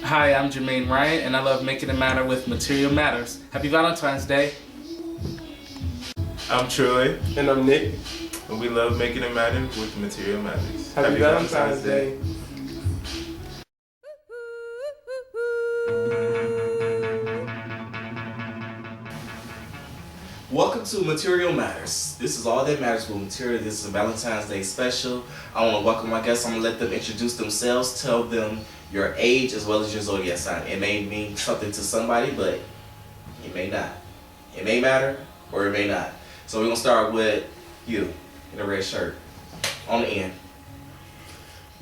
Hi, I'm Jermaine Ryan, and I love making it matter with Material Matters. Happy Valentine's Day. I'm Troy, And I'm Nick. and we love making it matter with Material Matters. Happy Valentine's Day. Welcome to Material Matters. This is all that matters with Material. This is a Valentine's Day special. I want to welcome my guests. I'm going to let them introduce themselves, tell them your age as well as your zodiac sign. It may mean something to somebody, but it may not. It may matter or it may not. So we're going to start with you in a red shirt on the end.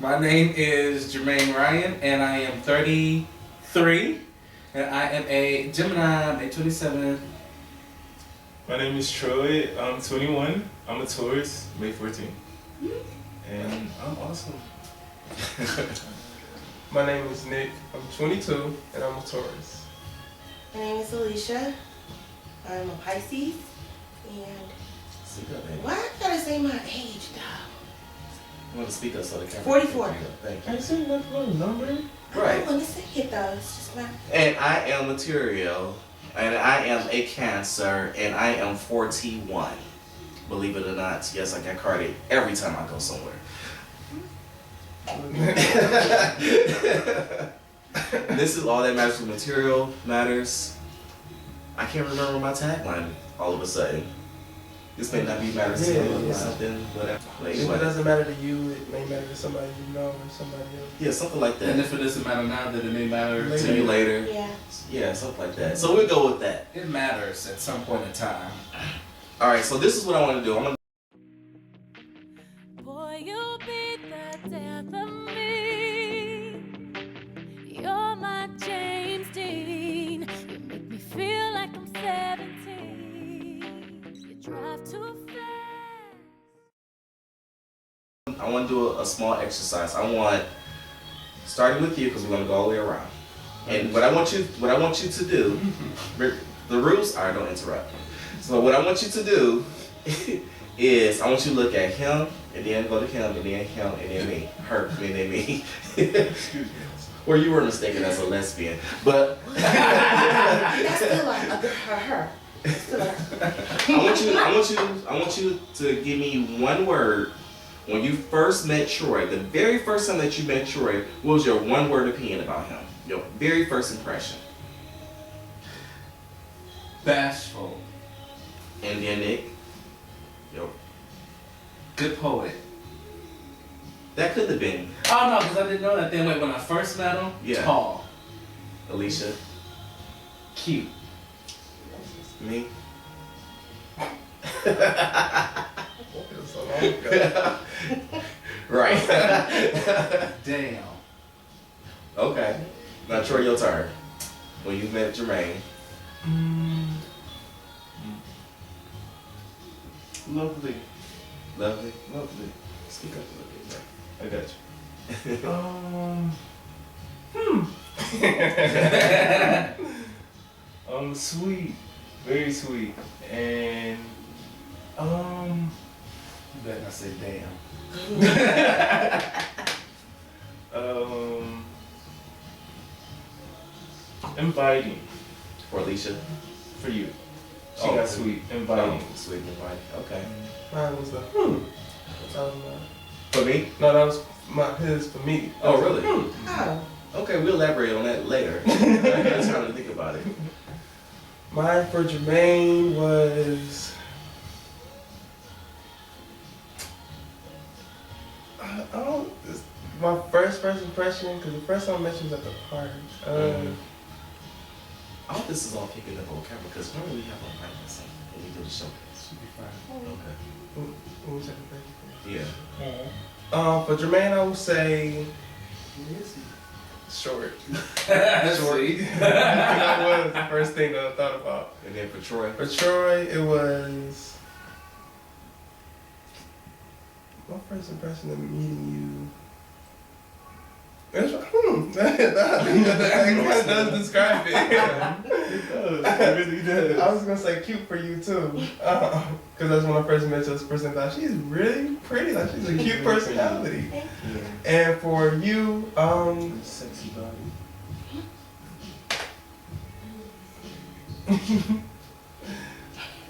My name is Jermaine Ryan, and I am 33, and I am a Gemini, May 27th. My name is Troy. I'm 21. I'm a Taurus, May 14th. And I'm awesome. My name is Nick. I'm 22 and I'm a Taurus. My name is Alicia. I'm a Pisces. And Speak up, baby. why I gotta say my age, dog? You want to speak up so the camera 44. can pick you up. Thank I you. said that little number. I Right. don't want to say it though. It's just my. And I am Matirio, and I am a Cancer, and I am 41. Believe it or not, yes, I get carded every time I go somewhere. This is all that matters with Material Matters. I can't remember my tagline all of a sudden. This may not be matters to you or something, whatever. But If it anyway, doesn't matter to you, it may matter to somebody you know or somebody else. yeah, something like And that. if it doesn't matter now, then it may matter To you later. Yeah. Yeah, something like that. So we'll go with that. It matters at some point in time. All right, so this is what I want to do. I'm gonna Boy, you'll be the death of me. You're my James Dean. You make me feel like I'm 17. You drive too fast. I want to do a small exercise. I want, starting with you, because we're gonna go all the way around. And what I want you to do, the rules are don't interrupt. So what I want you to do is I want you to look at him, and then go to him, and then him, and then me, her, and then me. Excuse me. Or you were mistaken as a lesbian, but That's still like her. That's still like I want you to give me one word. When you first met Troy, the very first time that you met Troy, what was your one word opinion about him? Your very first impression. Bashful. And then Nick, Good poet. that could have been Oh no, because I didn't know that then. Wait, when I first met him, Yeah. tall, Alicia, cute. me. It was so long ago. Right. Damn. Okay. Now Troy, your turn. When you met Jermaine. Lovely. Lovely. Lovely. Speak up a little bit. I got you. Sweet. Very sweet. And, You better not say damn. inviting For Alicia. for you. She Oh, got sweet. Inviting. Sweet and inviting. Okay. Mine was the That was mine. For me? No, that was his for me. Oh, really? Oh. Okay, we'll elaborate on that later. I got time to think about it. Mine for Jermaine was. I don't. My first impression, because the first time I met you was at the park. I hope this is all picking up on camera because normally we have a mic or something when we do the showcase. Should be fine. Okay. What was that? Yeah. For Jermaine, I would say Who is he? short. Sweet. That was the first thing that I thought about. And then for Troy. For Troy, it was my first impression of meeting you. It's, that kind does describe it. It does. It really does. I was gonna say cute for you too, because that's when I first met you. This person thought she's really pretty, like she's a cute personality. Thank And for you, Sexy body.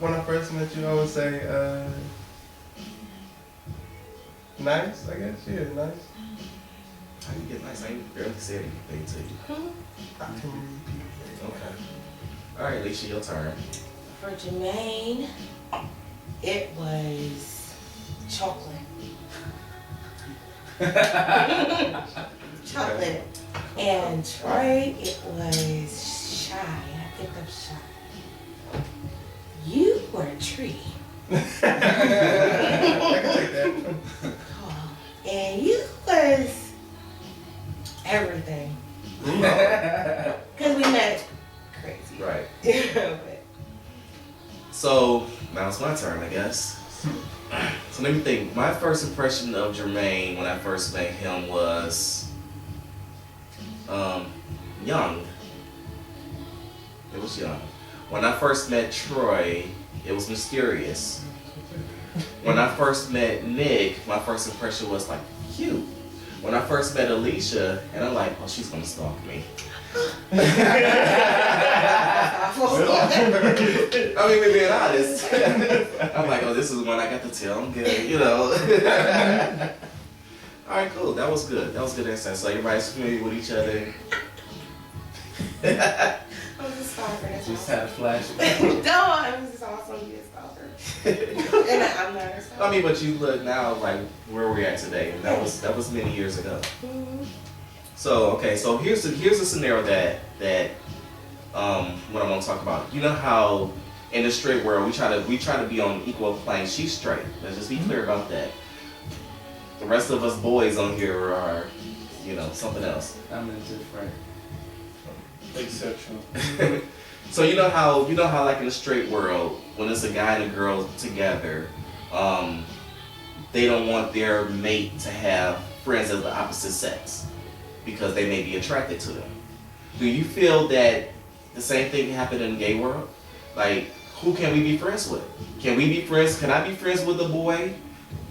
When I first met you, I would say, nice, I guess. Yeah, nice. How you get nice? I ain't barely said anything to you. I can repeat it. Okay. All right, Alicia, your turn. For Jermaine, it was chocolate. Chocolate. And Troy, it was shy. I picked up shy. You were a tree. I can take that. Oh, and you was everything. Because we met crazy. Right. But So now it's my turn, I guess. So let me think. My first impression of Jermaine when I first met him was young. It was young. When I first met Troy, it was mysterious. When I first met Nick, my first impression was like cute. When I first met Alicia, and I'm like, oh, she's gonna stalk me. I mean, we're being honest. I'm like, oh, this is one I got to tell. I'm good, you know. All right, cool. That was good. That was good insight. So everybody's familiar with each other. I'm just a stalker. That's Just awesome. had a flashback. No, I'm just awesome. You a stalker. And I'm not a stalker. I mean, but you look now like where we're at today. And that was many years ago. Mhm. So okay, so here's the scenario that what I want to talk about. You know how in the straight world we try to be on equal plane. She's straight. Let's just be clear about that. The rest of us boys on here are, you know, something else. I'm indifferent. Asexual. So you know how like in the straight world, when it's a guy and a girl together, they don't want their mate to have friends of the opposite sex because they may be attracted to them. Do you feel that the same thing can happen in the gay world? Like, who can we be friends with? Can we be friends? Can I be friends with a boy?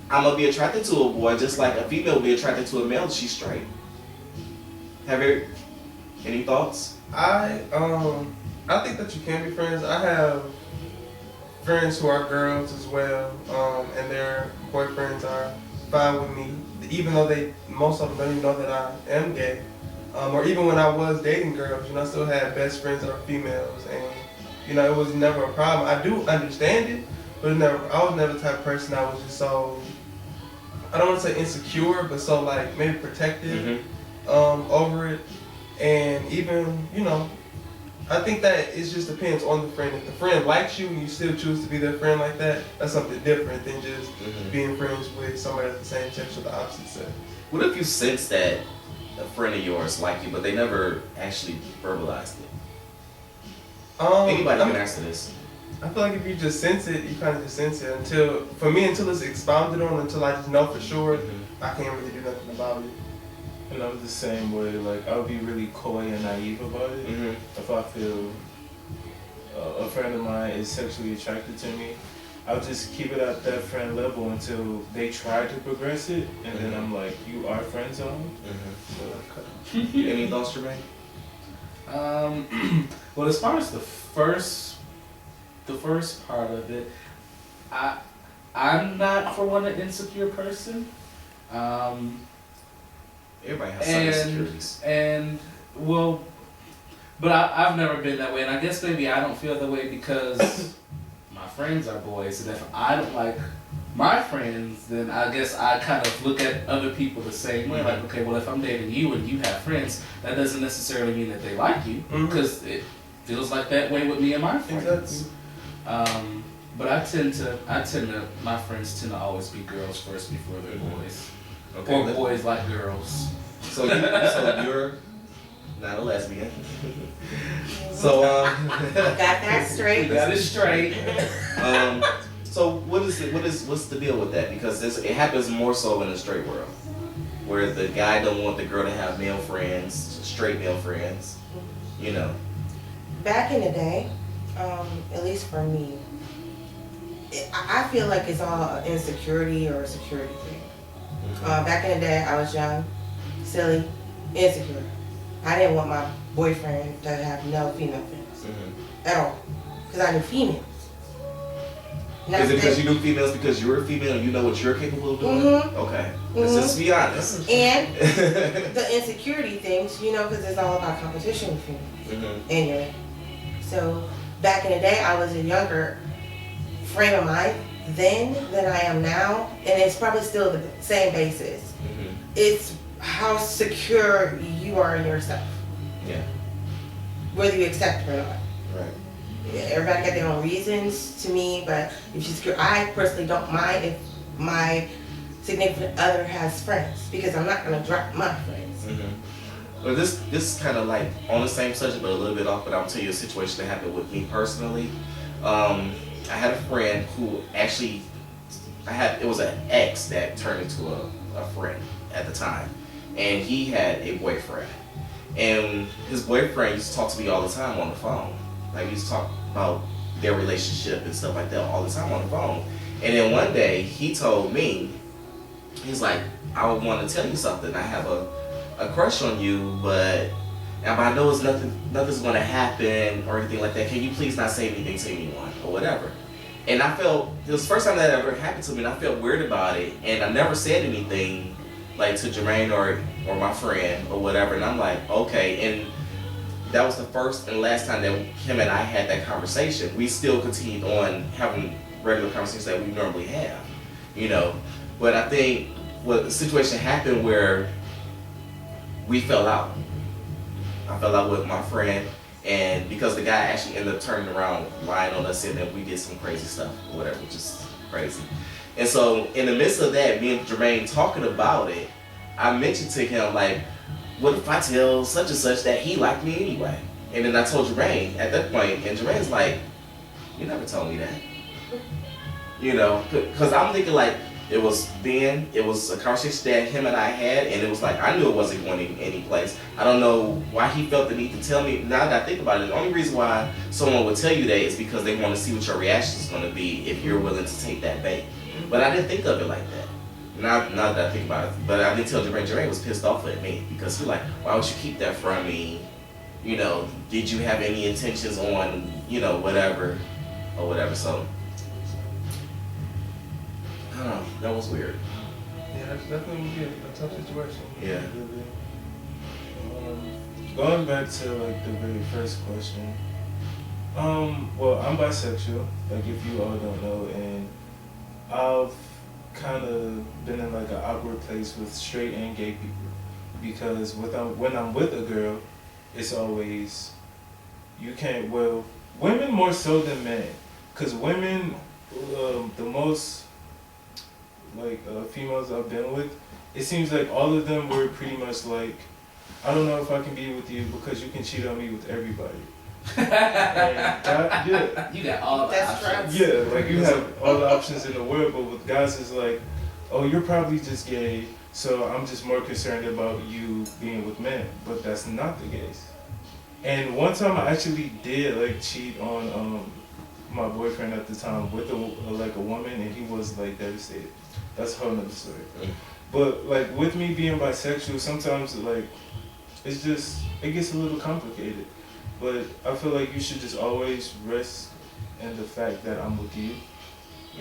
I'm gonna be attracted to a boy just like a female will be attracted to a male. She's straight. Have you any thoughts? I think that you can be friends. I have friends who are girls as well, and their boyfriends are fine with me, even though most of them don't even know that I am gay. Or even when I was dating girls, you know, I still had best friends that were females, and you know, it was never a problem. I do understand it, but I was never the type of person that was just so, I don't want to say insecure, but so like maybe protective over it. And even, you know, I think that it just depends on the friend. If the friend likes you and you still choose to be their friend like that, that's something different than just being friends with somebody of the same sex or the opposite sex. What if you sense that a friend of yours liked you, but they never actually verbalized it? Anybody can answer this. I feel like if you just sense it, you kind of just sense it until it's expounded on, until I just know for sure, I can't really do nothing about it. And I'm the same way. Like, I'll be really coy and naive about it. If I feel a friend of mine is sexually attracted to me, I'll just keep it at that friend level until they try to progress it, and then I'm like, you are friend zone. So, Any thoughts, Jermaine? Well, as far as the first part of it, I'm not for one an insecure person. Everybody has some insecurities. But I've never been that way, and I guess maybe I don't feel that way because my friends are boys, and if I don't like my friends, then I guess I kind of look at other people the same way. Like, okay, well, if I'm dating you and you have friends, that doesn't necessarily mean that they like you, because it feels like that way with me and my friends. Exactly. But my friends tend to always be girls first before they're boys. Okay, Or boys like girls. So you're not a lesbian. So Got that straight. You got it straight. So what's the deal with that? Because it happens more so in the straight world, where the guy don't want the girl to have male friends, straight male friends, you know. Back in the day, at least for me, I feel like it's all an insecurity or a security thing. Back in the day, I was young, silly, insecure. I didn't want my boyfriend that have no female friends at all, because I knew females. Is it because you knew females because you're a female and you know what you're capable of doing? Okay, let's just be honest. And the insecurity things, you know, because it's all about competition with females. And you're so back in the day, I was a younger frame of mind then than I am now, and it's probably still the same basis. It's how secure you are in yourself. Yeah. Whether you accept it or not. Right. Everybody got their own reasons to me, but if she's secure, I personally don't mind if my significant other has friends, because I'm not gonna drop my friends. Well, this is kind of like on the same subject, but a little bit off. But I'll tell you a situation that happened with me personally. I had a friend who actually, it was an ex that turned into a friend at the time, and he had a boyfriend, and his boyfriend used to talk to me all the time on the phone. Like, he used to talk about their relationship and stuff like that all the time on the phone. And then one day he told me, he's like, I want to tell you something. I have a crush on you, but I know it's nothing's going to happen or anything like that. Can you please not say anything to anyone or whatever? And I felt, it was the first time that ever happened to me, and I felt weird about it. And I never said anything like to Jermaine or my friend or whatever. And I'm like, okay. And that was the first and last time that him and I had that conversation. We still continued on having regular conversations that we normally have, you know. But I think the situation happened where we fell out. I fell out with my friend, and because the guy actually ended up turning around, lying on us, and then we did some crazy stuff or whatever, which is crazy. And so in the midst of that, me and Jermaine talking about it, I mentioned to him, like, what if I tell such and such that he liked me anyway? And then I told Jermaine at that point, and Jermaine's like, you never told me that. You know, because I'm thinking like, it was a conversation that him and I had, and it was like, I knew it wasn't going any place. I don't know why he felt the need to tell me. Now that I think about it, the only reason why someone would tell you that is because they want to see what your reaction is going to be if you're willing to take that bait. But I didn't think of it like that. Now that I think about it, but I did tell Jermaine. Jermaine was pissed off at me because he's like, why would you keep that from me? You know, did you have any intentions on, you know, whatever, or whatever, so. I don't know, that was weird. Yeah, that's definitely a tough situation. Yeah. Going back to like the very first question. Well, I'm bisexual, like if you all don't know, and I've kind of been in like an awkward place with straight and gay people, because when I'm with a girl, it's always, you can't, well, women more so than men, because women, the most like females I've been with, it seems like all of them were pretty much like, I don't know if I can be with you because you can cheat on me with everybody. Yeah. You got all the options. Yeah, like you have all the options in the world, but with guys it's like, oh, you're probably just gay, so I'm just more concerned about you being with men. But that's not the case. And one time I actually did like cheat on my boyfriend at the time with a woman, and he was like devastated. That's a whole nother story. But like with me being bisexual, sometimes like it gets a little complicated. But I feel like you should just always rest in the fact that I'm with you.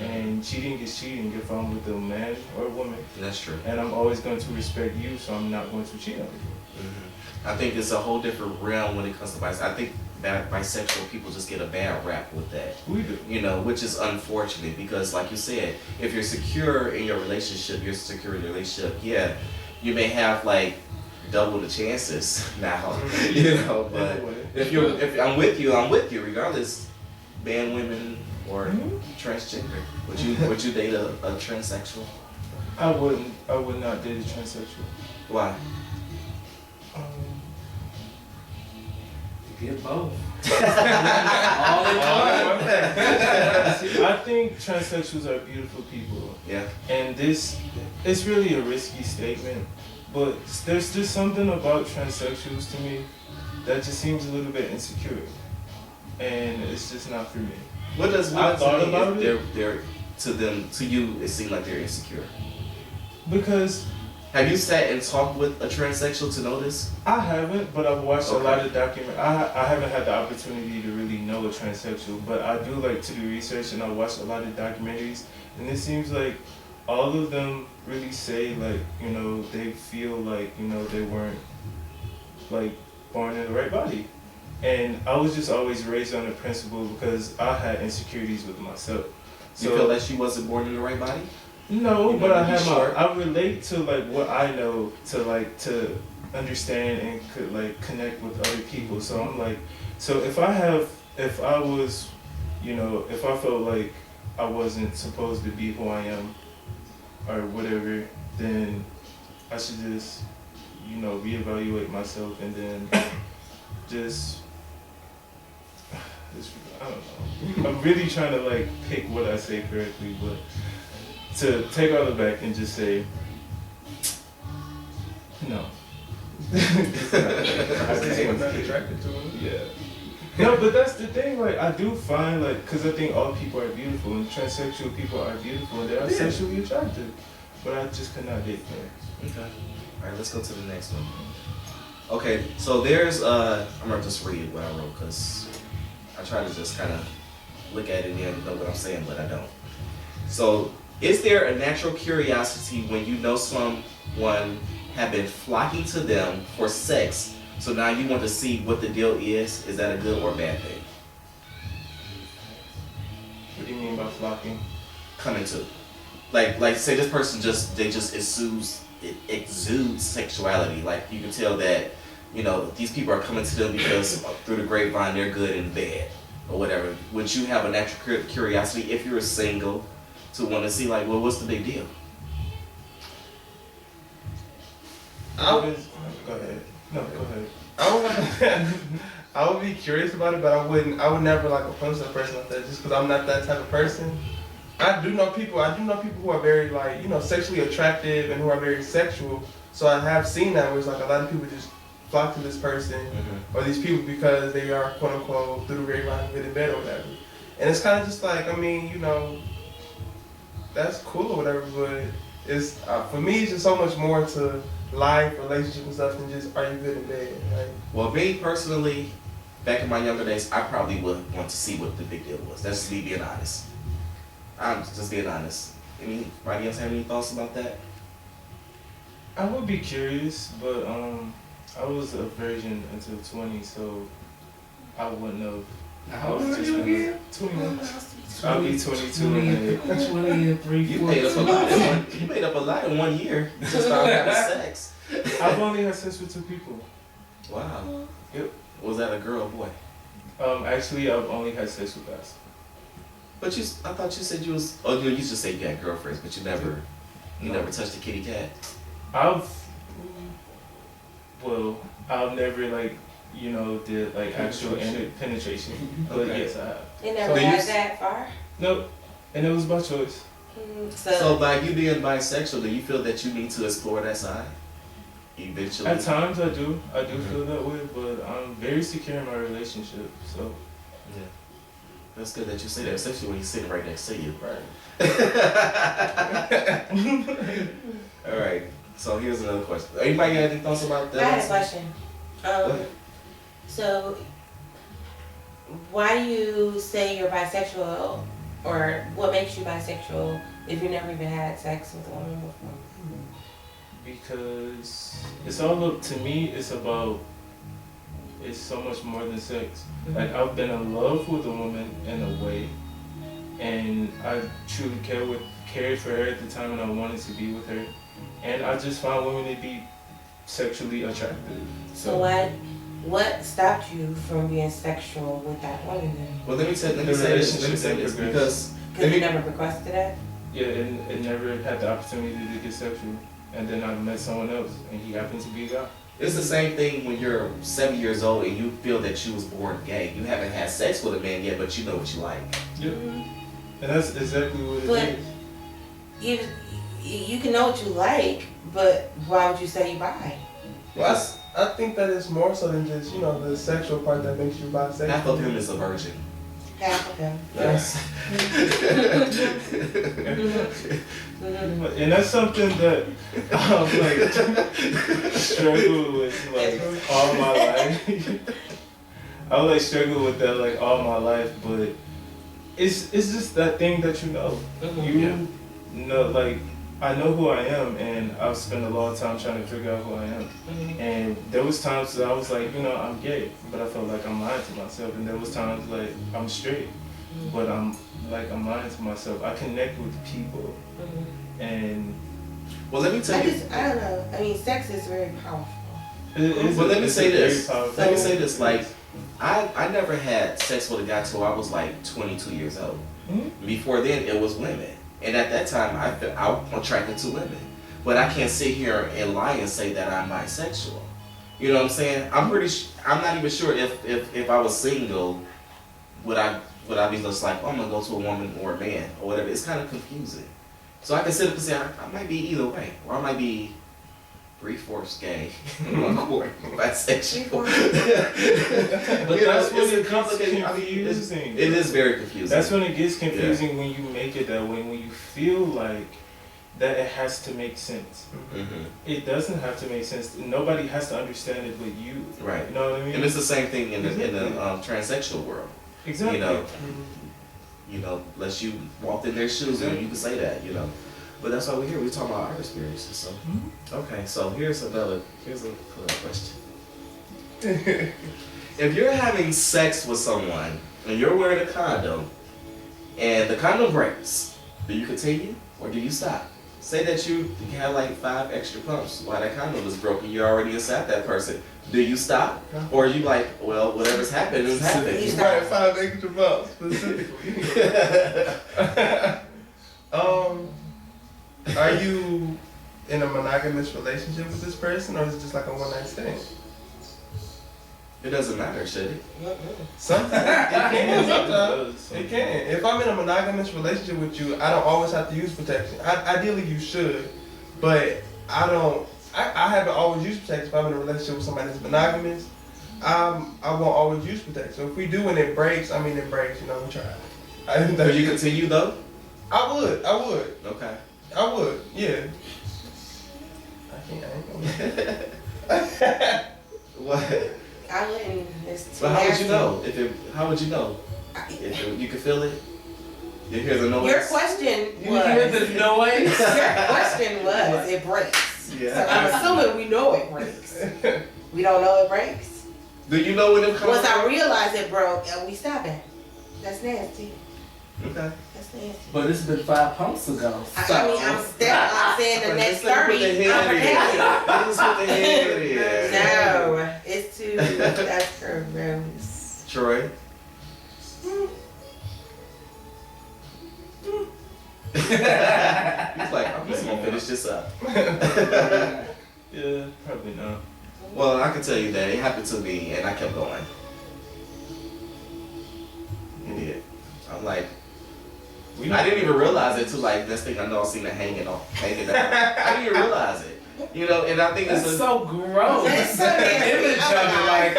And cheating is cheating if I'm with a man or a woman. That's true. And I'm always going to respect you, so I'm not going to cheat on you. I think it's a whole different realm when it comes to bisexual. I think that bisexual people just get a bad rap with that. We do. You know, which is unfortunate because, like you said, if you're secure in your relationship, yeah, you may have like double the chances now, you know. But if I'm with you, regardless, man, women, or transgender. Would you date a transsexual? I would not date a transsexual. Why? You get both. All in one. I think transsexuals are beautiful people. Yeah. And it's really a risky statement, but there's just something about transsexuals to me that just seems a little bit insecure, and it's just not for me. What does I thought about it? They're to you it seems like they're insecure. Because Have you sat and talked with a transsexual to know this? I haven't, but I've watched a Okay. lot of I haven't had the opportunity to really know a transsexual, but I do like to do research and I watch a lot of documentaries, and it seems like all of them really say like, you know, they feel like, you know, they weren't like born in the right body. And I was just always raised on the principle because I had insecurities with myself. You feel like she wasn't born in the right body? No, You but know, I to be have sure. I relate to like what I know to understand and could like connect with other people. So I'm like, so if I was, you know, if I felt like I wasn't supposed to be who I am or whatever, then I should just, you know, reevaluate myself and then just I don't know. I'm really trying to like pick what I say correctly, but to take all it back and just say no. It's not. I just I'm want not to attracted to him. yeah. No, but that's the thing. Like, I do find like, cause I think all people are beautiful, and transsexual people are beautiful, and they are sexually attractive. But I just could not date them. Okay. All right, let's go to the next one. Okay, so there's I'm gonna just read what I wrote because I try to just kind of look at it and know what I'm saying, but I don't. So, is there a natural curiosity when you know someone have been flocking to them for sex? So now you want to see what the deal is. Is that a good or bad thing? What do you mean by flocking? Coming to, like say this person just exudes sexuality. Like you can tell that, you know, these people are coming to them because through the grapevine they're good in bed or whatever. Would you have a natural curiosity if you're single to want to see like, well, what's the big deal? I would, Go ahead. No, go ahead. I would be curious about it, but I would never like approach that person like that just because I'm not that type of person. I do know people who are very like, you know, sexually attractive and who are very sexual. So I have seen that where it's like a lot of people just flock to this person or these people because they are quote unquote through the grapevine good in bed or whatever. And it's kind of just like, I mean, you know, that's cool or whatever, but it's for me it's just so much more to life, relationship and stuff than just are you good in bed. Like, Well, me personally, back in my younger days, I probably would want to see what the big deal was. That's just me being honest. I'm just being honest. Anybody else have any thoughts about that? I would be curious, but I was a virgin until 20, so I wouldn't have. How old are you again? 21. I'll be 22 in May. 20 and 3 You made up a lot in one. You made up a lot in 1 year to start having sex. I've only had sex with 2 people. Wow. Yep. Was that a girl or boy? Actually, I've only had sex with guys. But I thought you said you was. Oh, you just say you had girlfriends, but you never No. touched a kitty cat. I've never like, you know, did like actual penetration. But Okay. yes, I have. It never So you got s- that far. Nope. And it was by choice. So by you being bisexual, do you feel that you need to explore that side? Eventually. At times I do feel that way, but I'm very secure in my relationship, so. Yeah. That's good that you say that, especially when he's sitting right next to you. Right. All right. So here's another question. Anybody got any thoughts about I had a that? question. ahead. So, why do you say you're bisexual, or what makes you bisexual if you never even had sex with a woman before? Because it's all up to me. It's so much more than sex. Like I've been in love with a woman in a way, and I truly cared for her at the time, and I wanted to be with her, and I just found women to be sexually attractive. So what stopped you from being sexual with that woman then? Well, let me say The this. relationship Because progressed. Because you never requested that? Yeah, and it never had the opportunity to get sexual. And then I met someone else, and he happened to be a guy. it's the same thing when you're 7 years old and you feel that you was born gay. You haven't had sex with a man yet, but you know what you like. Yep. And that's exactly what But it is. you can know what you like, but why would you say you bi? well, I think that it's more so than just, you know, the sexual part that makes you Half bisexual. of him is a virgin. Half of him. Yes. And that's something that I've like struggled with like all my life. I like struggle with that like all my life, but it's just that thing that you know. You know, like I know who I am, and I've spent a long time trying to figure out who I am. And there was times that I was like, you know, I'm gay, but I felt like I'm lying to myself. And there was times like I'm straight, but I'm lying to myself. I connect with people, and well, let me tell you. I don't know. I mean, sex is very powerful. But let me say this. Let me say this. Like, I never had sex with a guy till I was like 22 years old. Before then, it was women. And at that time, I'm attracted to women. But I can't sit here and lie and say that I'm bisexual. You know what I'm saying? I'm not even sure if I was single, would I be just like, oh, I'm gonna go to a woman or a man or whatever. It's kind of confusing. So I can sit up and say I might be either way, or I might be 3/4 gay, 1/4 bisexual. But that's when it's it gets complicated. confusing. It is very confusing. That's when it gets confusing when you make it that way, when you feel like that it has to make sense. It doesn't have to make sense. Nobody has to understand it but you. Right. You know what I mean? And it's the same thing in the transsexual world. Exactly. You know, unless you walked in their shoes, and you can say that. You know. But that's why we're here. We're talking about our experiences. So, okay. So here's a question. If you're having sex with someone and you're wearing a condom, and the condom breaks, do you continue or do you stop? Say that you have like 5 extra pumps while that condom is broken. You're already inside that person. Do you stop, or are you like, well, whatever's happened is happened? You got 5 extra bucks specifically. Are you in a monogamous relationship with this person, or is it just like a one-night stand? It doesn't matter, should it? Sometimes it can. Sometimes it can. If I'm in a monogamous relationship with you, I don't always have to use protection. Ideally, you should, but I don't. I haven't always used protection. If I'm in a relationship with somebody that's monogamous, I won't always use protection. So if we do and it breaks, I mean it breaks. You know, we try. Would you continue though? I would. Okay. I would. Yeah. I ain't gonna. What? I wouldn't. It's too But how would nasty. you know? How would you know? You could feel it? You hear the noise? Your question You hear the was. noise? Your question was. It breaks. Yeah. So I'm assuming we know it breaks. We don't know it breaks. Do you know when it comes? Once I realize it broke, we stop it. That's nasty. Okay. That's nasty. But it's been 5 pumps ago. I mean, I'm saying the next 30. I'm protected. Just put the head in. No, it's too. That's gross. Troy. He's like, I'm just gonna finish this up. Yeah, probably not. Well, I can tell you that it happened to me, and I kept going. It did. I'm like, I didn't even realize it till like this thing I know I seen it hanging down. I didn't even realize it. You know, and I think That's it's so gross. That's so The nasty. image of it, like,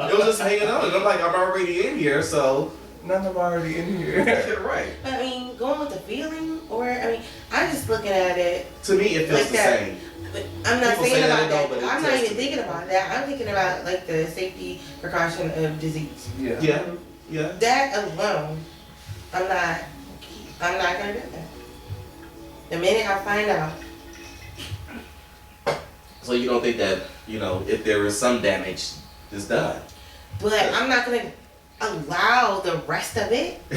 it was just hanging on, and I'm like, I'm already in here, so. None of them already in here. Right. I mean, going with the feeling, I'm just looking at it. To me, it feels Like the that. same. But I'm not People thinking say that about they don't, that. but it I'm not does even to me. thinking about that. I'm thinking about like the safety precaution of disease. Yeah. Yeah. That alone, I'm not gonna do that. The minute I find out, So you don't think that, you know, if there is some damage, it's done. but I'm not gonna allow the rest of it. I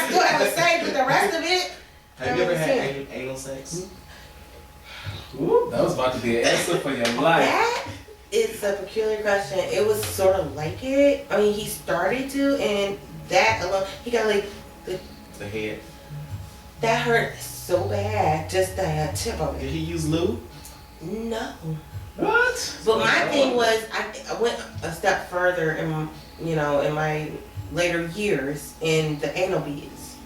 still have a say, but the rest of it. Have you ever had anal sex? Ooh, that was about to be an answer for your life. That is a peculiar question. It was sort of like it. I mean, he started to, and that alone, he got like The head. that hurt so bad. Just the tip of Did it. he use lube? No. What? But my thing was, I went a step further in my later years in the anal beads.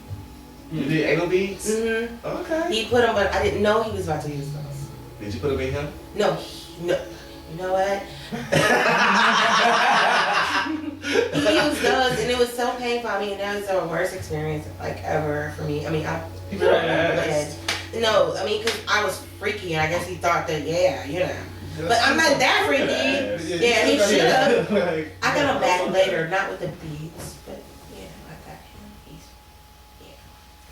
You did anal beads? Mm-hmm. Okay. He put them, but I didn't know he was about to use those. Did you put them in him? No, You know what? He used those, and it was so painful. I mean, that was the worst experience like ever for me. I mean, I literally bled. No, I mean, because I was freaky, and I guess he thought that, yeah, you know. But I'm not that freaky. Yeah, he should have. I got him back later, not with the beads, but yeah, I got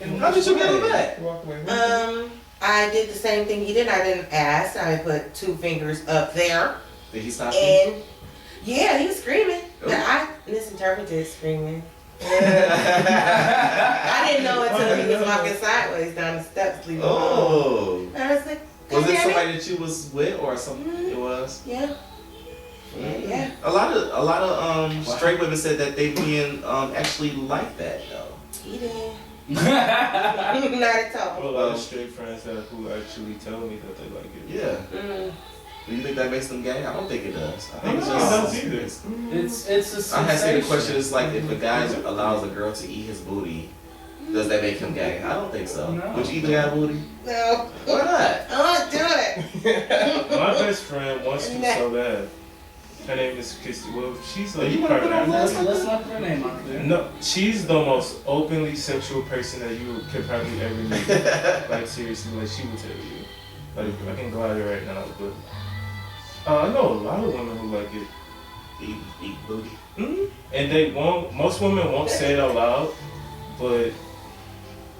him. He's How did you get him back? Walk away. I did the same thing he did. I didn't ask. I put 2 fingers up there. Did he stop you? And yeah, he was screaming. But I misinterpreted screaming. I didn't know until he was walking sideways down the steps leaving home. And I was like, was it somebody that you was with or something? It was? Yeah. Yeah. A lot of straight women said that they men actually like that though. He didn't. Not at all. Well, a lot of straight friends who actually tell me that they like it. Yeah. Do you think that makes them gay? I don't think it does. I think It does either. It's a sensation. I had said the question is like if a guy allows a girl to eat his booty, does that make him gay? I don't think so. No. Would you eat the guy's booty? No. Why not? I won't do it. My best friend wants to so bad. Her name is Christy. Well, she's like You wanna put on Let's part not put her name out there. No, she's the most openly sexual person that you could probably ever meet. Like seriously, like she would tell you. Like I can go out here right now, but I know a lot of women who like it. Eat booty. Mm-hmm. And they won't. Most women won't say it out loud, but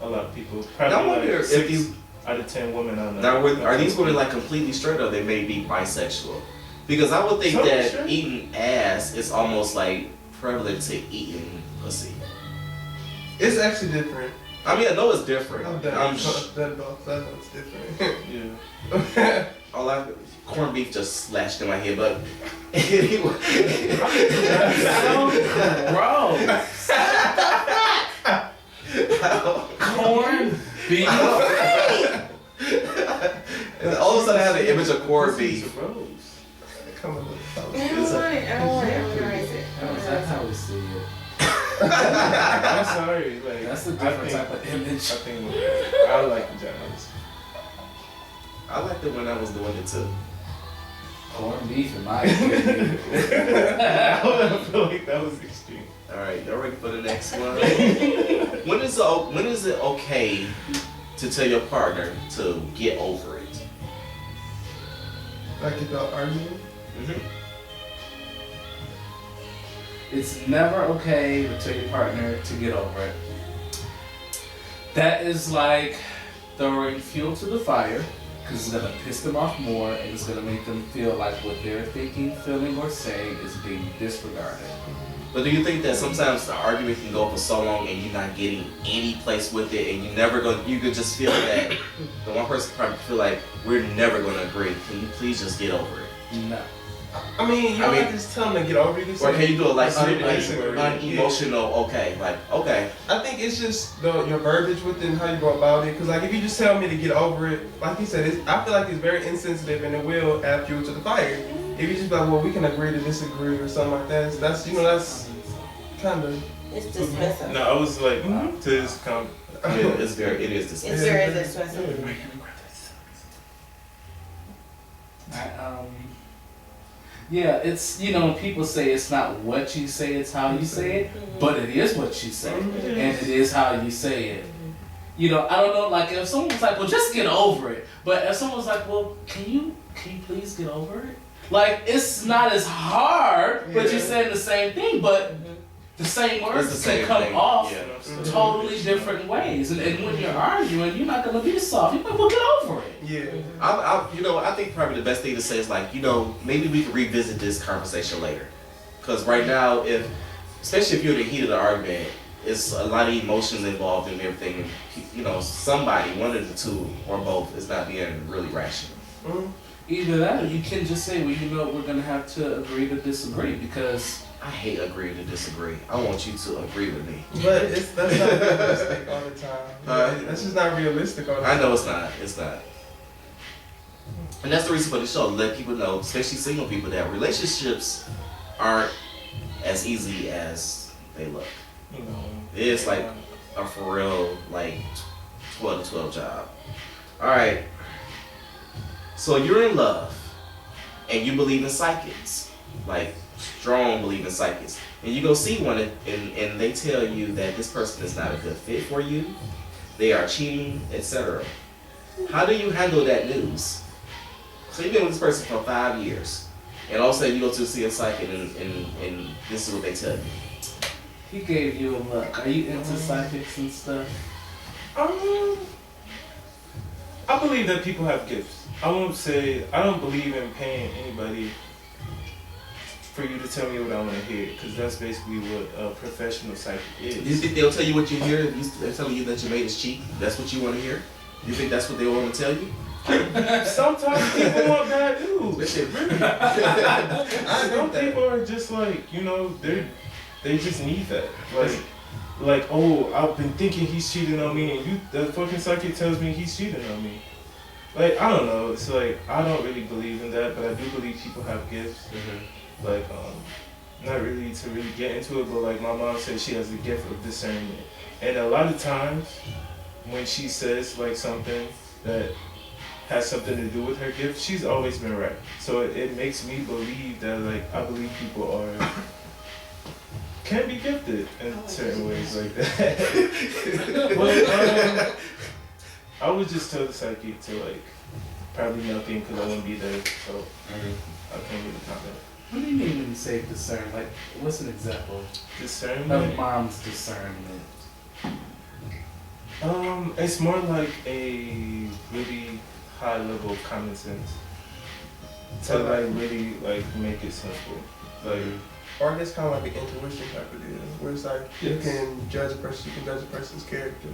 a lot of people I probably wonder like if 6 these out of 10 women I know. now are these women like completely straight or they may be bisexual? Because I would think So that straight. eating ass is almost like prevalent to eating pussy. It's actually different. I mean, I know it's different. I've done both. I know it's different. Yeah. All I corned beef just slashed in my head, but anyway. Corn beef. And all of a sudden I had an image of corned beef. Come on, I don't want it. I'm gonna erase it. That's how we see it. I'm sorry. Like That's a I different think- type of image. I think I like vaginas. I liked it when I was doing it too. Corned beef, in my opinion. I feel like that was extreme. Alright, y'all ready for the next one? when is it okay to tell your partner to get over it? like about arguing. It's never okay to tell your partner to get over it. That is like throwing fuel to the fire, because it's gonna piss them off more, and it's gonna make them feel like what they're thinking, feeling, or saying is being disregarded. But do you think that sometimes the argument can go for so long and you're not getting any place with it, and you could just feel that the one person probably feel like we're never gonna agree. Can you please just get over it? No. I mean, you don't just tell them to get over it. Or can you do it like Disagree. unemotional? Okay, like okay. I think it's just your verbiage with it and how you go about it. Because like if you just tell me to get over it, like you said, I feel like it's very insensitive and it will add fuel to the fire. If you just be like, well, we can agree to disagree or something like that, that's kind of. It's dismissive. No, I was like, to this comment. Yeah, it is It's dismissive. very dismissive. Yeah, it's, when people say it's not what you say, it's how you say it, but it is what you say, and it is how you say it. I don't know, like if someone was like, well, just get over it, but if someone was like, well, can you please get over it? Like, it's not as hard, but you're saying the same thing, but the same words can come off totally different ways. And when you're arguing, you're not going to be soft. You're like, well, get over it. Yeah. I think probably the best thing to say is like, maybe we can revisit this conversation later. Because right now, especially if you're in the heat of the argument, it's a lot of emotions involved in everything. Somebody, one of the two or both, is not being really rational. Either that, or you can just say, well, we're going to have to agree to disagree, because I hate agreeing to disagree. I want you to agree with me. But that's not realistic all the time. That's just not realistic all the time. I know it's not. It's not. And that's the reason for the show, to let people know, especially single people, that relationships aren't as easy as they look. It's like a for real, 12 to 12 job. Alright. So you're in love. and you believe in psychics, like strong believe in psychics, and you go see one and they tell you that this person is not a good fit for you, they are cheating, etc. How do you handle that news? So you've been with this person for 5 years, and all of a sudden you go to see a psychic and this is what they tell you. He gave you a look. Are you into psychics and stuff? I believe that people have gifts. I won't say I don't believe in paying anybody for you to tell me what I want to hear, because that's basically what a professional psychic is. You think they'll tell you what you hear? They're telling you that your mate is cheap. That's what you want to hear. You think that's what they want to tell you? Sometimes people want bad news. That shit really. Some people are just like, they just need that. Like, oh, I've been thinking he's cheating on me, and the fucking psychic tells me he's cheating on me. Like, I don't know. It's like, I don't really believe in that, but I do believe people have gifts. Mm-hmm. Like, not really to really get into it, but like my mom says she has a gift of discernment. And a lot of times when she says like something that has something to do with her gift, she's always been right. So it makes me believe that, like, I believe people can be gifted in certain ways like that. But I would just tell the psychic to like probably nothing, because I wouldn't be there, so I can't really comment. What do you mean when you say discern? Like, what's an example Discernment? of mom's discernment? It's more like a really high level of common sense to like really like make it simple, like. Or I guess kind of like an intuition type of deal, where it's like you can judge a person, you can judge a person's character,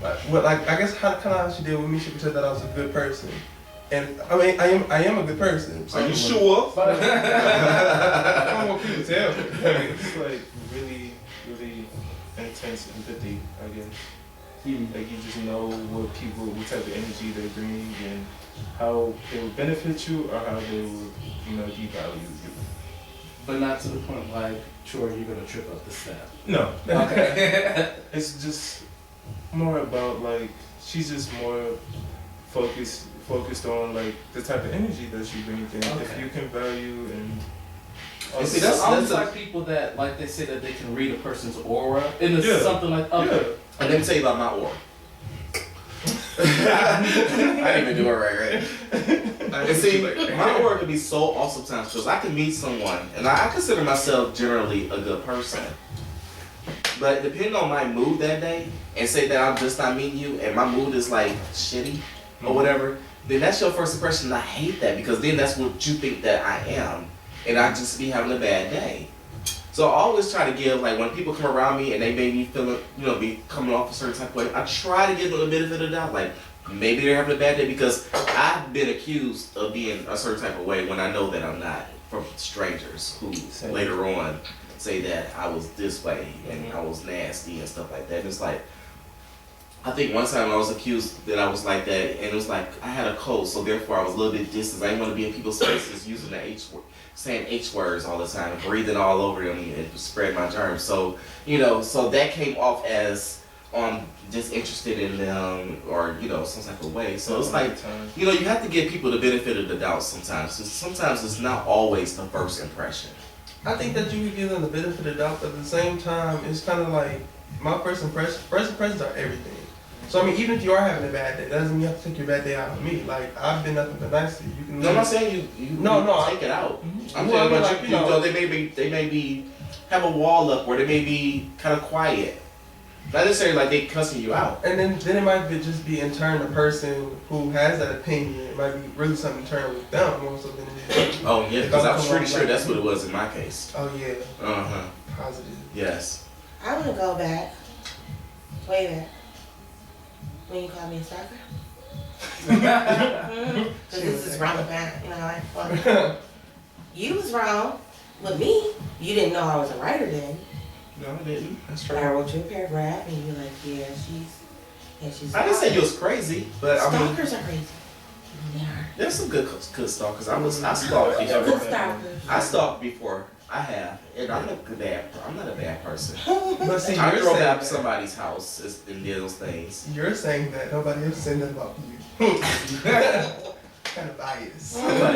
I guess how she did with me, she could tell that I was a good person, and I mean I am a good person. So Are you sure? I don't want people to tell me. It's like really, really intense empathy, I guess. Like you just know what type of energy they bring, and how they will benefit you or how they will, devalue you. But not to the point like, sure, you're gonna trip up the step. No. Okay. It's just more about like, she's just more focused on like the type of energy that you bring in. Okay. If you can value and See, that's almost like people that, like they say that they can read a person's aura, and it's something like, okay. And let me tell you about my aura. I didn't even do it right. And see, my aura can be so awesome sometimes, because I can meet someone, and I consider myself generally a good person. But depending on my mood that day, and say that I'm just not meeting you, and my mood is like shitty or whatever, then that's your first impression, and I hate that, because then that's what you think that I am, and I just be having a bad day. So I always try to give, like, when people come around me and they may be feeling, be coming off a certain type of way, I try to give them a benefit of the doubt. Like, maybe they're having a bad day, because I've been accused of being a certain type of way when I know that I'm not, from strangers who later on say that I was this way and I was nasty and stuff like that. And it's like, I think one time I was accused that I was like that, and it was like I had a cold, so therefore I was a little bit distant. I didn't want to be in people's faces using the H word, saying H words all the time, and breathing all over them and spread my germs. So, so that came off as just interested in them, or some type of way. So it's like, you have to give people the benefit of the doubt sometimes. Sometimes it's not always the first impression. I think that you can give them the benefit of the doubt, but at the same time, it's kind of like my first impressions are everything. So I mean, even if you are having a bad day, that doesn't mean you have to take your bad day out on me. Like, I've been nothing but nice to you. You can. No, I'm not saying you take it out. I'm talking about they may be have a wall up, or they may be kind of quiet. Not necessarily like they cussing you out. And then it might just be in turn the person who has that opinion. It might be really something internal with them more so than it is. Oh yeah, because I'm pretty sure that's what it was in my case. Oh yeah. Positive. Yes. I want to go back, way back, when you called me a stalker. Because this is wrong about, you was wrong with me. You didn't know I was a writer then. No, I didn't. That's But I true. wrote you a paragraph, and you're like, yeah, she's. I didn't say you was crazy, but I mean, Stalkers are crazy. They are. there's some good stalkers. I stalked Good before. stalkers. I stalked before. I have, and I'm not a bad person. But see, I you're drove saying out that. somebody's house and did those things. You're saying that nobody else saying that about you. Kind of biased. I'm like,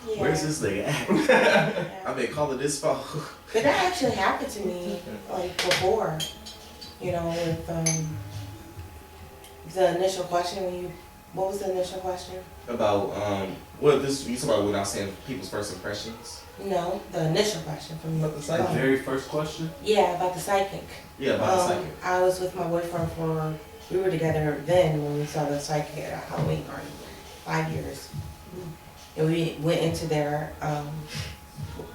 Yeah. where Where's this nigga at? I've been calling this phone. But that actually happened to me, like, before. You know, with, the initial question what was the initial question? About, what this, you talking about without saying people's first impressions? No, the initial question from About the The psychic. very first question? Yeah, about the psychic. Yeah, about the psychic. I was with my boyfriend we were together then when we saw the psychic at a Halloween party, 5 years. And we went into there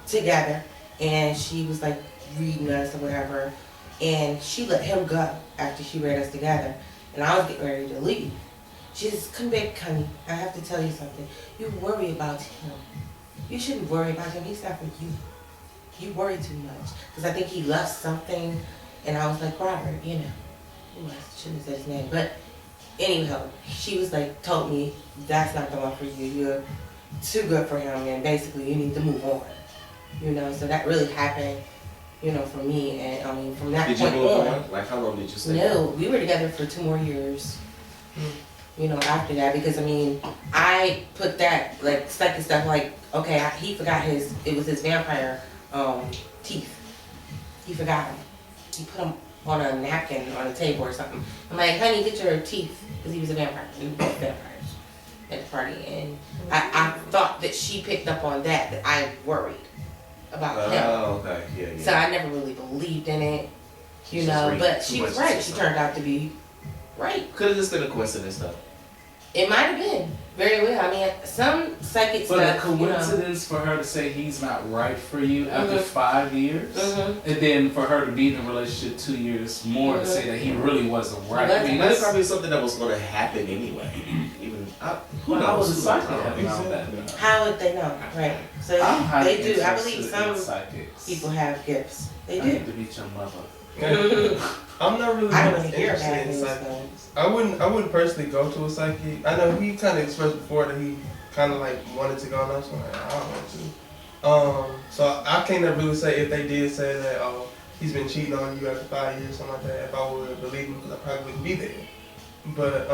together, and she was like reading us or whatever, and she let him go after she read us together, and I was getting ready to leave. She says, "Come back, honey, I have to tell you something. You worry about him. You shouldn't worry about him, he's not for you. You worry too much." Because I think he left something, and I was like, "Robert, you know." I shouldn't have said his name, but anyhow, she was like, told me, "That's not the one for you. You're too good for him, and basically you need to move on." You know, so that really happened, you know, for me, and I mean, from that Did you point move on. on? Like, how long did you stay? No, we were together for 2 more years. You know, after that, because I mean, I put that like psychic stuff like, okay, he forgot it was his vampire teeth. He forgot them. He put them on a napkin on a table or something. I'm like, "Honey, get your teeth," because he was a vampire. We were both vampires at the party, and I thought that she picked up on that I worried about him. Oh, okay, yeah. So I never really believed in it, you She's know. reading But too she was much right. into She something. turned out to be right. Could have just been a coincidence, though. It might have been very well. I mean, some psychic But a stuff, you know. coincidence for her to say he's not right for you after 5 years, Mhm. and then for her to be in a relationship 2 years more to say that he really wasn't right. I mean, That's that's probably something that was going to happen anyway. Even who Well, how knows? would a psychic have known that? How would they know? Right. So I'm highly they do. I believe interested in some psychics. people have gifts. They I need do. to meet your mother. I'm not really I don't much want to hear interested bad in news psychics. though. I wouldn't personally go to a psychic. I know he kind of expressed before that he kind of like wanted to go, and I was like, I don't want to. So I can't really say if they did say that, oh, he's been cheating on you after 5 years, something like that. If I would believe him, because I probably wouldn't be there. But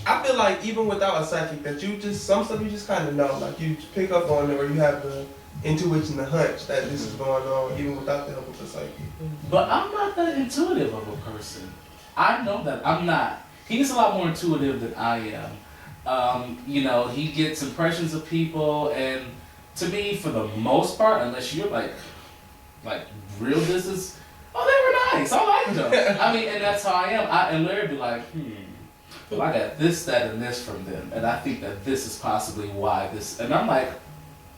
I feel like even without a psychic, that some stuff you just kind of know, like you pick up on it, or you have the intuition, the hunch that this is going on, even without the help of a psychic. But I'm not that intuitive of a person. I know that I'm not. He's a lot more intuitive than I am. You know, he gets impressions of people, and to me, for the most part, unless you're like real business, oh, they were nice. I like them. I mean, and that's how I am. And Larry be like, well, I got this, that, and this from them, and I think that this is possibly why this. And I'm like,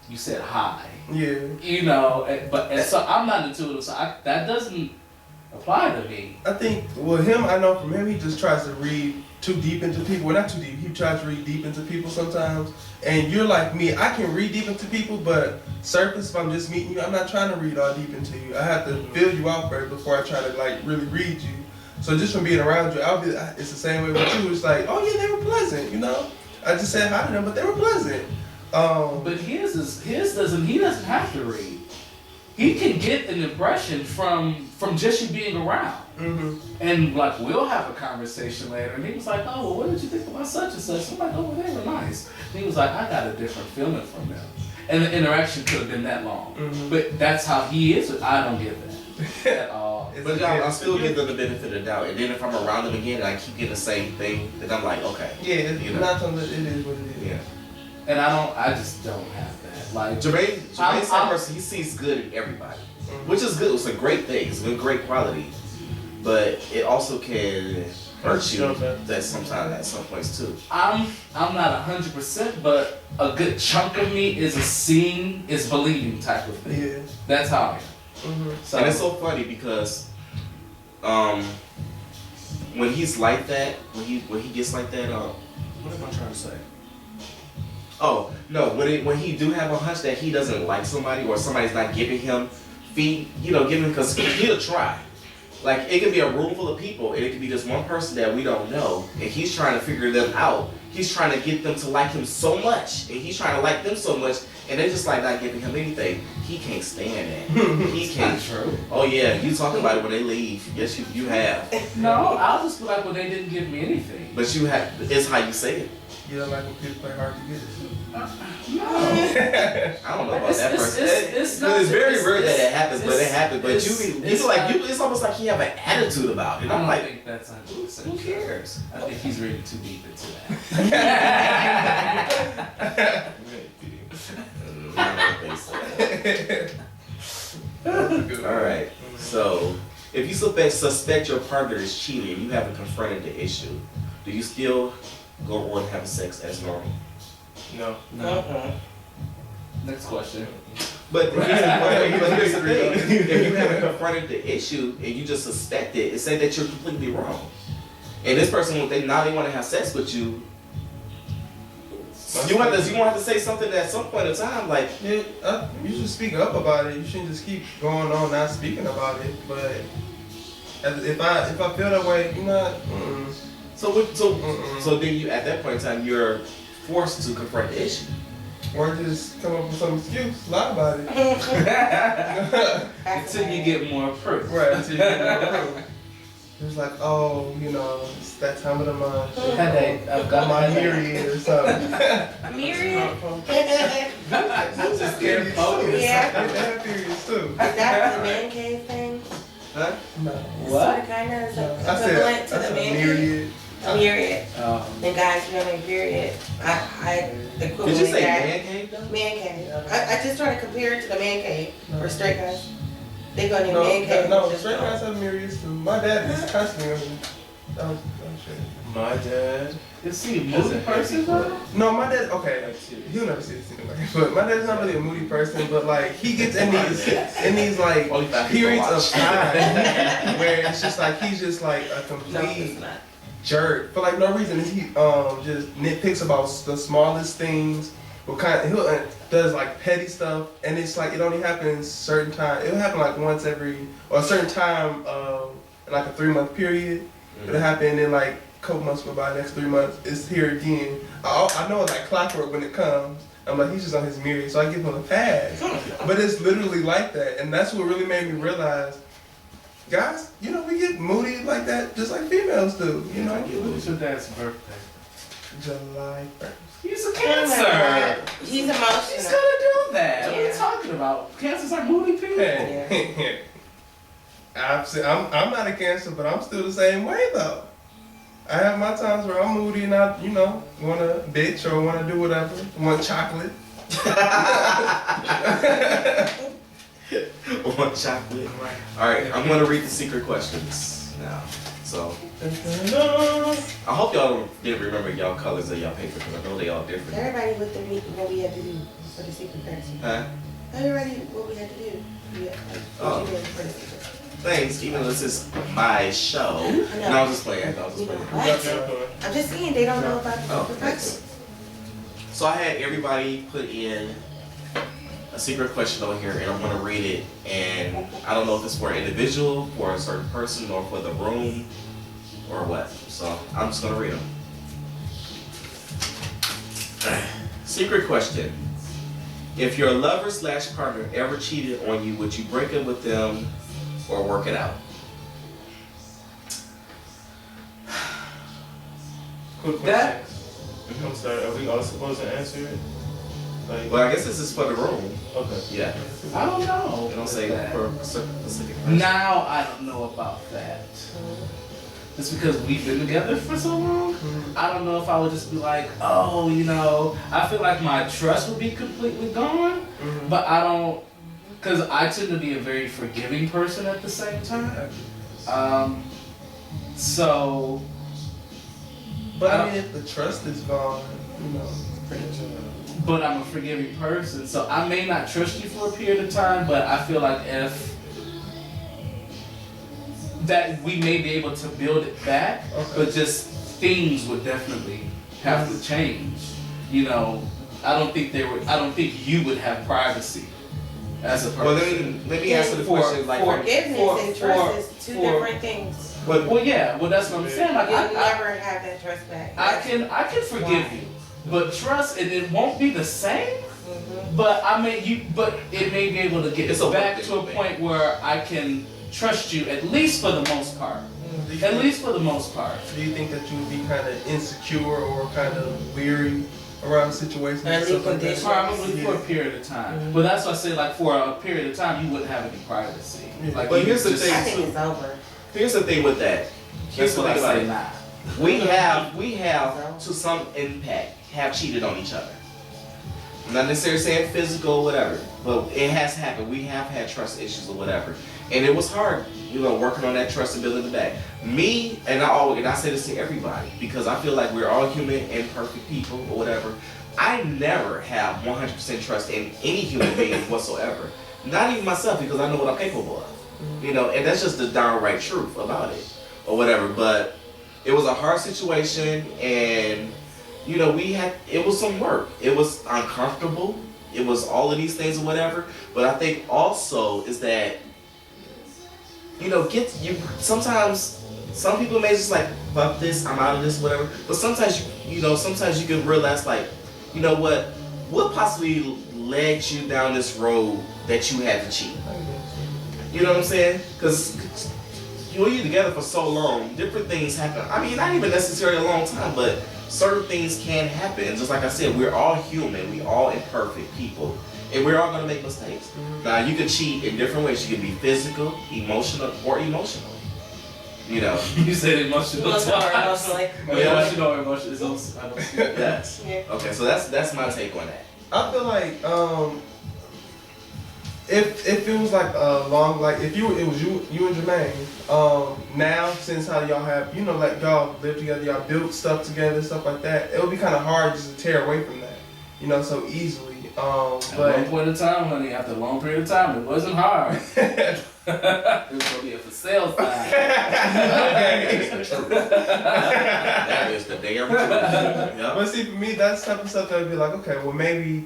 you said hi. Yeah. You know, and so I'm not intuitive, so that doesn't apply to me. I think, well, I know from him, he just tries to read too deep into people. Well, not too deep. He tries to read deep into people sometimes. And you're like me. I can read deep into people, but surface, if I'm just meeting you, I'm not trying to read all deep into you. I have to feel you out first before I try to, like, really read you. So just from being around you, it's the same way with you. It's like, oh, yeah, they were pleasant, you know? I just said hi to them, but they were pleasant. But he doesn't have to read. He can get an impression from just you being around. Mm-hmm. And like we'll have a conversation later, and he was like, "Oh, well, what did you think about such and such?" I'm like, "Oh, well, they were nice." And he was like, "I got a different feeling from them," and the interaction could have been that long. Mm-hmm. But that's how he is. I don't get that at all. But I still give them the benefit of the doubt. And then if I'm around them again and I keep getting the same thing, then I'm like, okay. Yeah, it's You know. not something that it is what it is. Yeah. And I just don't have that. Like Jermaine's that person, he sees good in everybody. Which is good. It's a great thing. It's a great quality. But it also can hurt you that sometimes at some points too. I'm not 100%, but a good chunk of me is believing type of thing. Yeah. That's how I am. Mm-hmm. So And it's so funny because when he's like that, when he gets like that, what am I trying to say? Oh no, when he do have a hunch that he doesn't like somebody or somebody's not giving him because he'll try. Like it could be a room full of people and it could be just one person that we don't know and he's trying to figure them out. He's trying to get them to like him so much and he's trying to like them so much and they're just like not giving him anything. He can't stand that. He can't. true. Oh yeah, you talking about it when they leave. Yes, you have. No, I'll just be like, well, they didn't give me anything. But you have. It's how you say it. You don't like when people play hard to get? No. I don't know about that person. It's not. It's very rare that it happens, but it it's- happens. But it's- you it's feel like not- you. It's almost like you have an attitude about it. I I'm don't like, think that's 100%. who cares? I think he's reading too deep into that. All right. So, if you suspect your partner is cheating and you haven't confronted the issue, do you still go on having sex as normal? No. No. Next question. But here's the thing: if you haven't confronted the issue and you just suspect it, it say that you're completely wrong. And this person, now they want to have sex with you. You want to say something at some point in time, like Yeah, you should speak up about it. You shouldn't just keep going on not speaking about it. But if I feel that way, you know, so then you at that point in time you're forced to confront the issue. or just come up with some excuse, lie about it. Until you get more proof. Right, until you get more proof. It's like, oh, you know, it's that time of the month. Headache. I've got my my period or something. Myriad? I'm just scared focus. Yeah. They have periods too. Is that the man cave thing? Huh? No. What? Kind of is I equivalent said to the man cave. myriad. A myriad. And guys be on their period. I equivalent Did you say that. man cave though? Man cave. I just try to compare it to the man cave for straight guys. They go in No, man cave. no, straight guys have myriads too. My dad is constantly on me. Oh, shit. My dad. Is he a moody person though? No, my dad, okay, he'll never see this anyway. But my dad's not really a moody person, but like he gets in these like Oh, you thought he periods could of watch. time where it's just like he's just like a No, complete it's not. jerk for like no reason. He just nitpicks about the smallest things. What kind he'll does like petty stuff, and it's like it only happens certain time. It'll happen like once every or a certain time in like a 3-month period. It'll happen in like a couple months go by. Next 3 months, it's here again. I know it's like clockwork when it comes. I'm like he's just on his myriad, so I give him a pass. But it's literally like that, and that's what really made me realize. Guys, you know, we get moody like that just like females do, you know? When's your dad's birthday? July 1st. He's a Cancer. He's emotional. He's gonna do that. What are you Yeah. talking about? Cancers are moody people. Hey, I'm not a Cancer, but I'm still the same way though. I have my times where I'm moody and I, you know, want to bitch or want to do whatever, want chocolate. One chocolate. All right, I'm gonna read the secret questions now. So I hope y'all didn't remember y'all colors of y'all paper because I know they all different. Everybody looked at me what we had to do for the secret person. Huh? Everybody what we had to do. Yeah, like, Oh. what you did for the secret. Thanks, even though this is my show. And I was just playing. I was just You know playing. what? I'm just saying they don't know about the Oh, secret thanks. person. So I had everybody put in a secret question over here, and I'm gonna read it. And I don't know if it's for an individual, for a certain person, or for the room, or what. So I'm just gonna read them. Secret question: if your lover / partner ever cheated on you, would you break up with them or work it out? Quick That- question. I'm sorry, are we all supposed to answer it? Like, Well, I guess this is for the room. okay. Yeah. I don't know. They don't say that. for a specific person. Now I don't know about that. Just because we've been together for so long, I don't know if I would just be like, oh, you know, I feel like my trust would be completely gone, but I don't, because I tend to be a very forgiving person at the same time. So, But I mean, if the trust is gone, you know, but I'm a forgiving person, so I may not trust you for a period of time, but I feel like if that we may be able to build it back, but just things would definitely have to change. You know, I don't think you would have privacy as a person. Well, let me answer the question like Forgiveness and trust is two different things. Well, yeah, well that's what I'm saying. Like, You'll I never have that trust back. can forgive you, but trust it won't be the same. But I mean, but it may be able to get It's a back work to a thing, point where I can trust you at least for the most part. At least for the most part. Do you think that you would be kind of insecure or kind of weary around situations? Probably for a period of time. But that's why I say, like, for a period of time, you wouldn't have any privacy. Like, but here's the just, thing. I think it's over. Here's the thing with that. Here's the thing about it. Nah. We have to some impact have cheated on each other. I'm not necessarily saying physical or whatever, but it has happened. We have had trust issues or whatever, and it was hard, working on that trust and building it back. Me and I say this to everybody because I feel like we're all human and perfect people or whatever. I never have 100% trust in any human being whatsoever, not even myself, because I know what I'm capable of. And that's just the downright truth about it or whatever. But it was a hard situation, and it was some work. It was uncomfortable. It was all of these things or whatever. But I think also is that, sometimes some people may just like, fuck this, I'm out of this, whatever. But sometimes sometimes you can realize, like, what possibly led you down this road that you had to cheat? You know what I'm saying? Because when you're together for so long, different things happen. I mean, not even necessarily a long time, but certain things can happen. Just like I said, we're all human. We all imperfect people. And we're all going to make mistakes. Now, you can cheat in different ways. You can be physical, emotional, or emotional. You said emotional twice. Emotionally. Emotional or emotional. I don't see that. Yes. Yeah. Okay, so that's my take on that. I feel like if it was like a long, like if it was you and Jermaine, now since how y'all have, like y'all live together, y'all built stuff together, stuff like that, it would be kind of hard just to tear away from that, so easily. At one point in time, honey, after a long period of time, it wasn't hard. It was gonna be a for sale sign. That is the damn truth. Yeah. But see, for me, that's the type of stuff that would be like, okay, well maybe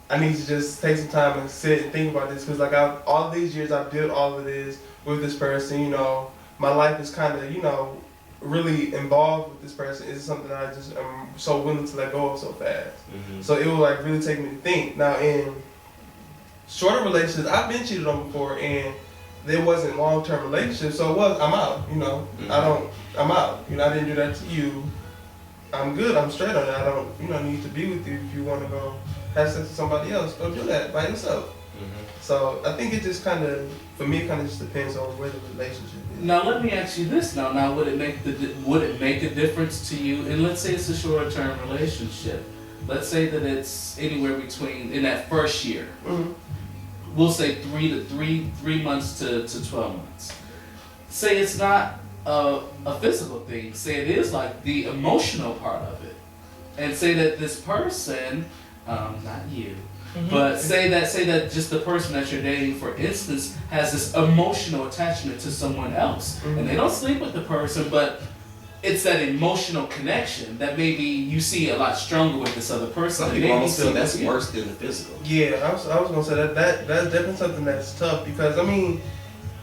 I need to just take some time and sit and think about this, because like all these years I've built all of this with this person. My life is kind of really involved with this person. It's something that I just am so willing to let go of so fast. So it will like really take me to think. Now in shorter relationships, I've been cheated on before, and there wasn't long-term relationships, so I'm out. I'm out. I didn't do that to you. I'm good. I'm straight on that. I don't need to be with you. If you want to go have sex with somebody else, go do that by yourself. So I think it just kind of, for me, it kind of just depends on where the relationship is. Now let me ask you this. Now would it make a difference to you? And let's say it's a shorter-term relationship. Let's say that it's anywhere between in that first year. We'll say 3 months to 12 months. Say it's not a physical thing. Say it is like the emotional part of it, and say that this person, not you, but say that just the person that you're dating, for instance, has this emotional attachment to someone else, and they don't sleep with the person, but it's that emotional connection that maybe you see a lot stronger with this other person. Some people almost feel that's worse than the physical. Yeah, I was gonna say that's definitely something that's tough, because I mean,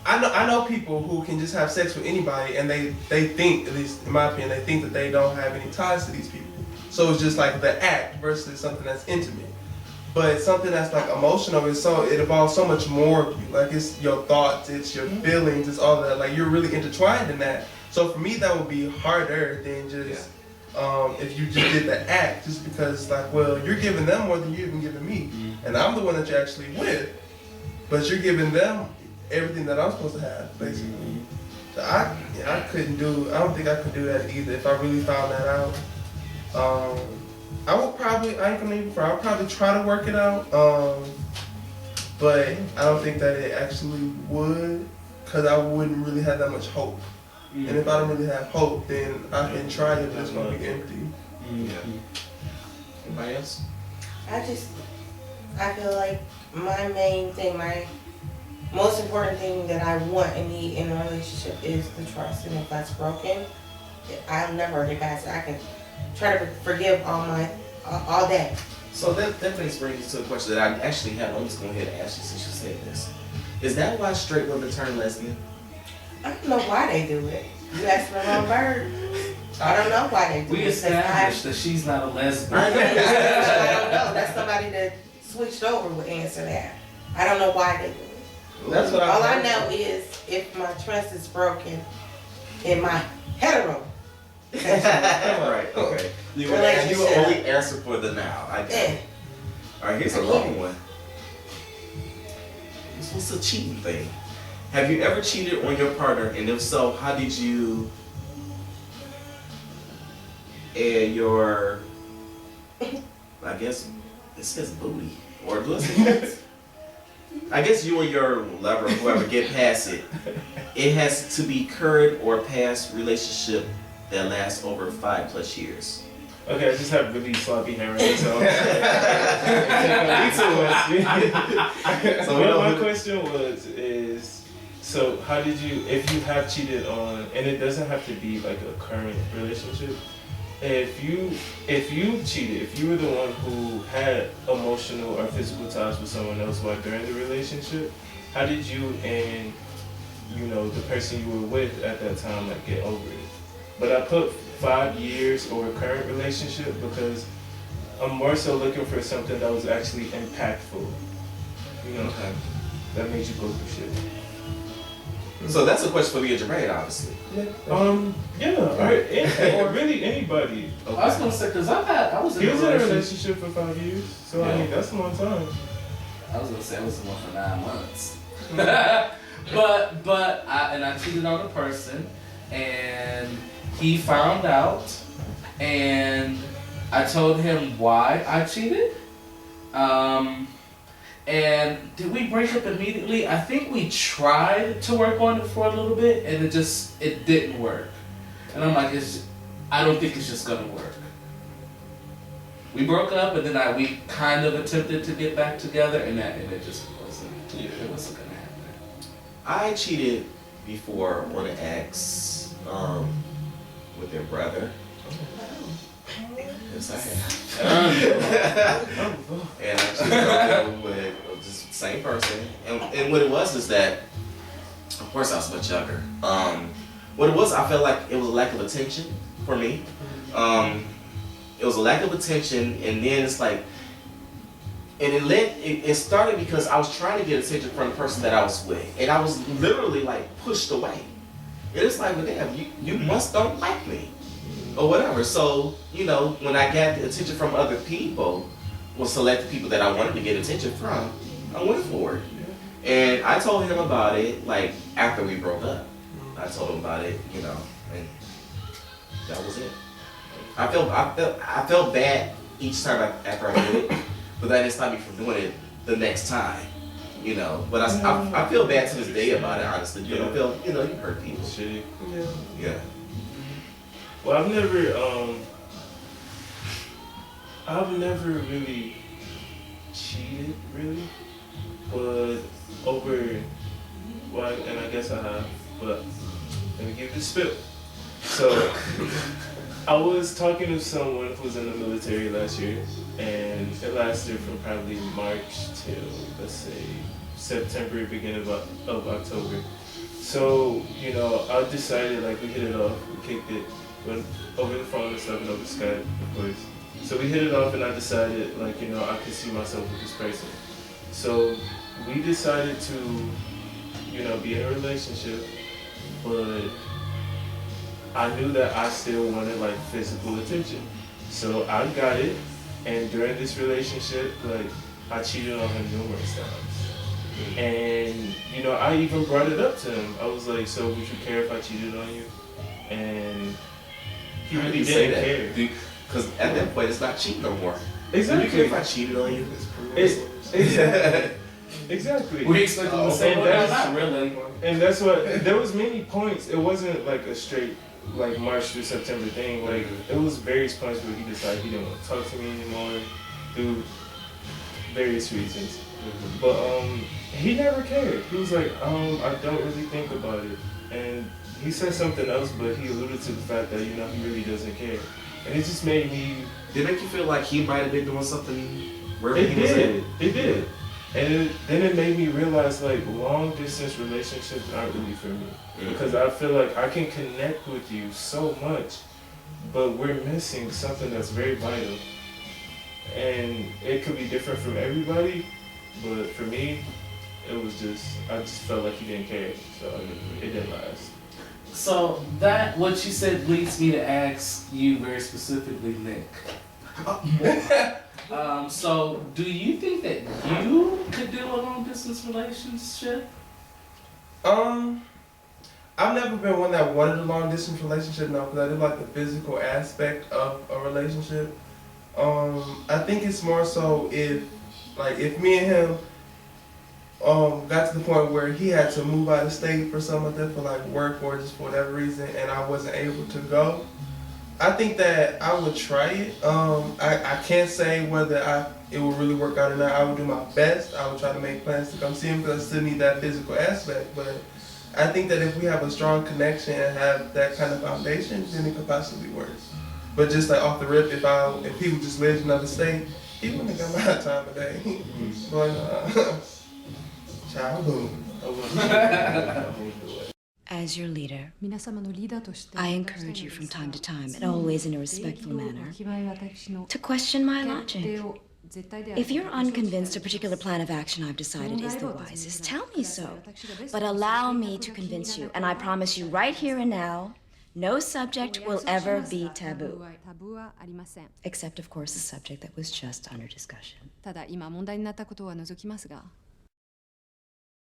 I know people who can just have sex with anybody, and they think, at least in my opinion, they think that they don't have any ties to these people. So it's just like the act versus something that's intimate. But something that's like emotional it involves so much more of you. Like it's your thoughts, it's your feelings, it's all that. Like you're really intertwined in that. So for me, that would be harder than just if you just did the act, just because like, well, you're giving them more than you're even giving me, and I'm the one that you're actually with, but you're giving them everything that I'm supposed to have, basically. So I don't think I could do that either if I really found that out. I'll probably try to work it out, but I don't think that it actually would, because I wouldn't really have that much hope. And if I don't really have hope, then I can try it, but it's going to be empty. Anybody else? I feel like my main thing, my most important thing that I want and need in a relationship is the trust. And if that's broken, I'll never get past it. I can try to forgive all that. So that brings me to a question that I actually have. I'm just going to go ahead and ask you since you said this. Is that why straight women turn lesbian? I don't know why they do it. You asked the wrong bird. I don't know why they do it. We established that she's not a lesbian. I don't know. That's somebody that switched over would answer that. I don't know why they do it. That's what All I heard. know is if my trust is broken in my hetero Right, okay. You will Relationship. only answer for the now. I get Yeah. it. Alright, here's a long one. This was a cheating thing. Have you ever cheated on your partner, and if so, how did you and your, I guess it says booty, or does it? I guess you and your lover, whoever, get past it. It has to be current or past relationship that lasts over 5+ years. Okay, I just have really sloppy handwriting, so. So What my question is, so how did you, if you have cheated on, and it doesn't have to be like a current relationship, if you cheated, if you were the one who had emotional or physical ties with someone else while during the relationship, how did you and the person you were with at that time like get over it? But I put 5 years or a current relationship because I'm more so looking for something that was actually impactful. Okay. That made you go through shit. So that's a question for me and Jermaine, obviously. Or really anybody. I was gonna say, cause I was in He a was in a relationship. relationship for 5 years, so I mean that's a long time. I was gonna say I was the one for 9 months. but I cheated on a person, and he found out, and I told him why I cheated. And did we break up immediately? I think we tried to work on it for a little bit, and it didn't work. And I'm like, I don't think it's just gonna work. We broke up, and then we kind of attempted to get back together, and it just wasn't. It wasn't gonna happen. I cheated before on an ex with their brother. Yes, I have. And I cheated on them with just the same person. And what it was is that, of course, I was much younger. What it was, I felt like it was a lack of attention for me. It was a lack of attention, and then it's like, and it started because I was trying to get attention from the person that I was with, and I was literally like pushed away. And it's like, well, damn, you must don't like me, or whatever. So when I got the attention from other people, was select the people that I wanted to get attention from, I went for it. And I told him about it like after we broke up. I told him about it, and that was it. I felt bad each time after I did it, but that didn't stop me from doing it the next time, But I feel bad to this day about it, honestly. You hurt people. Shitty. Yeah. Well, I've never really cheated, really, but and I guess I have, but let me give you the spill. So, I was talking to someone who was in the military last year, and it lasted from probably March till, let's say, September, beginning of October. So, I decided, like, we hit it off, we kicked it, went over the phone and stuff, and over Skype, of course. So we hit it off, and I decided, like, I could see myself with this person. So we decided to, be in a relationship, but I knew that I still wanted, like, physical attention. So I got it, and during this relationship, like, I cheated on him numerous times. And, I even brought it up to him. I was like, so would you care if I cheated on you? And he really didn't care. Because at that point, it's not cheating no more. Exactly. You care if I cheated on you? Exactly. We expected the same, but not really. And that's what, there was many points. It wasn't like a straight, like, March through September thing. Like, it was various points where he decided he didn't want to talk to me anymore through various reasons. But he never cared. He was like, I don't really think about it. And he said something else, but he alluded to the fact that, he really doesn't care. And it just made me... Did it make you feel like he might have been doing something wherever It he was at? It did. And then it made me realize, like, long distance relationships aren't really for me. Because I feel like I can connect with you so much, but we're missing something that's very vital. And it could be different from everybody, but for me, it was just, I just felt like he didn't care, so it didn't last. So that what you said leads me to ask you very specifically, Nick. So do you think that you could do a long distance relationship? I've never been one that wanted a long distance relationship, no, because I do like the physical aspect of a relationship. I think it's more so if me and him got to the point where he had to move out of state for some of that, for like work or just for whatever reason, and I wasn't able to go, I think that I would try it. I can't say whether it will really work out or not. I would do my best. I would try to make plans to come see him because I still need that physical aspect. But I think that if we have a strong connection and have that kind of foundation, then it could possibly work. But just like off the rip, if he just lived in another state, he wouldn't have got my time of day. But childhood. As your leader, I encourage you from time to time, and always in a respectful manner, to question my logic. If you're unconvinced a particular plan of action I've decided is the wisest, tell me so. But allow me to convince you, and I promise you right here and now, no subject will ever be taboo. Except, of course, the subject that was just under discussion. ただ今問題になったことは除きますが